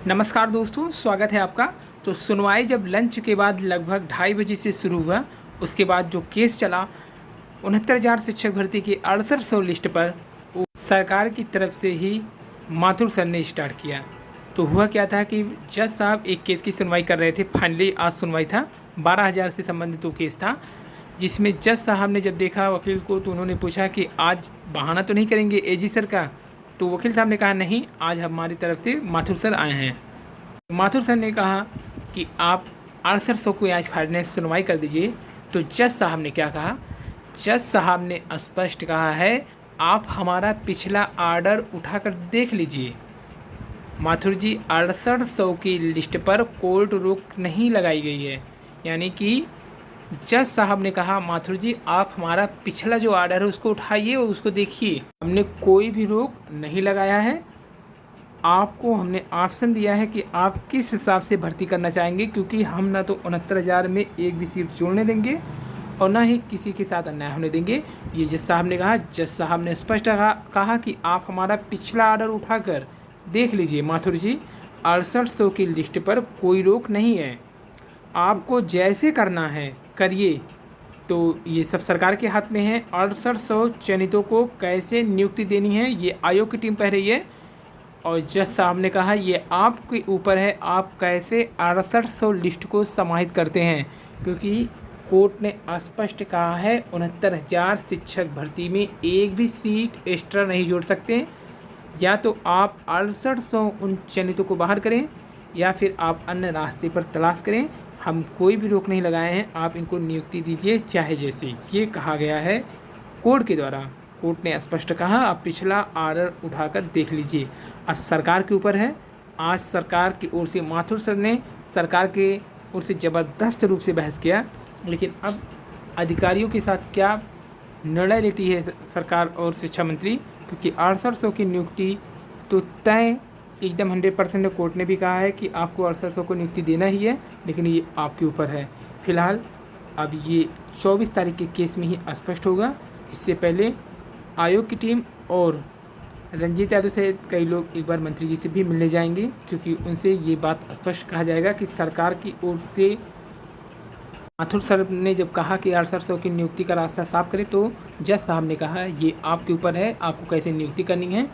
नमस्कार दोस्तों, स्वागत है आपका। तो सुनवाई जब लंच के बाद लगभग 2:30 से शुरू हुआ, उसके बाद जो केस चला 69,000 शिक्षक भर्ती की 6800 लिस्ट पर, वो सरकार की तरफ से ही माथुर सर ने स्टार्ट किया। तो हुआ क्या था कि जज साहब एक केस की सुनवाई कर रहे थे। फाइनली आज सुनवाई था, 12,000 से संबंधित वो केस था, जिसमें जज साहब ने जब देखा वकील को तो उन्होंने पूछा कि आज बहाना तो नहीं करेंगे एजी सर का। तो वकील साहब ने कहा नहीं, आज हमारी तरफ से माथुर सर आए हैं। माथुर सर ने कहा कि आप 6800 को आज फाइनल सुनवाई कर दीजिए। तो जज साहब ने क्या कहा? जज साहब ने स्पष्ट कहा है, आप हमारा पिछला आर्डर उठाकर देख लीजिए। माथुर जी, 6800 की लिस्ट पर कोर्ट रोक नहीं लगाई गई है। यानी कि जज साहब ने कहा, माथुर जी आप हमारा पिछला जो आर्डर है उसको उठाइए और उसको देखिए, हमने कोई भी रोक नहीं लगाया है। आपको हमने ऑप्शन दिया है कि आप किस हिसाब से भर्ती करना चाहेंगे, क्योंकि हम ना तो 69,000 में एक भी सीट जोड़ने देंगे और ना ही किसी के साथ अन्याय होने देंगे। ये जज साहब ने कहा। जज साहब ने स्पष्ट कहा कि आप हमारा पिछला आर्डर उठाकर देख लीजिए माथुर जी, 6800 की लिस्ट पर कोई रोक नहीं है, आपको जैसे करना है करिए। तो ये सब सरकार के हाथ में है। 6800 चयनितों को कैसे नियुक्ति देनी है ये आयोग की टीम कह रही है। और जज साहब ने कहा ये आपके ऊपर है, आप कैसे 6800 लिस्ट को समाहित करते हैं, क्योंकि कोर्ट ने स्पष्ट कहा है 69,000 शिक्षक भर्ती में एक भी सीट एक्स्ट्रा नहीं जोड़ सकते। या तो आप 6800 उन चयनितों को बाहर करें या फिर आप अन्य रास्ते पर तलाश करें। हम कोई भी रोक नहीं लगाए हैं, आप इनको नियुक्ति दीजिए चाहे जैसे। ये कहा गया है कोर्ट के द्वारा। कोर्ट ने स्पष्ट कहा आप पिछला आर्डर उठाकर देख लीजिए। अब सरकार के ऊपर है। आज सरकार की ओर से माथुर सर ने सरकार के ओर से ज़बरदस्त रूप से बहस किया, लेकिन अब अधिकारियों के साथ क्या निर्णय लेती है सरकार और शिक्षा मंत्री, क्योंकि 6800 की नियुक्ति तो तय एकदम 100% कोर्ट ने भी कहा है कि आपको 6800 को नियुक्ति देना ही है, लेकिन ये आपके ऊपर है। फिलहाल अब ये 24 तारीख के केस में ही स्पष्ट होगा। इससे पहले आयोग की टीम और रंजीत यादव से कई लोग एक बार मंत्री जी से भी मिलने जाएंगे, क्योंकि उनसे ये बात स्पष्ट कहा जाएगा कि सरकार की ओर से माथुर सर ने जब कहा कि 6800 की नियुक्ति का रास्ता साफ करें, तो जज साहब ने कहा ये आपके ऊपर है, आपको कैसे नियुक्ति करनी है।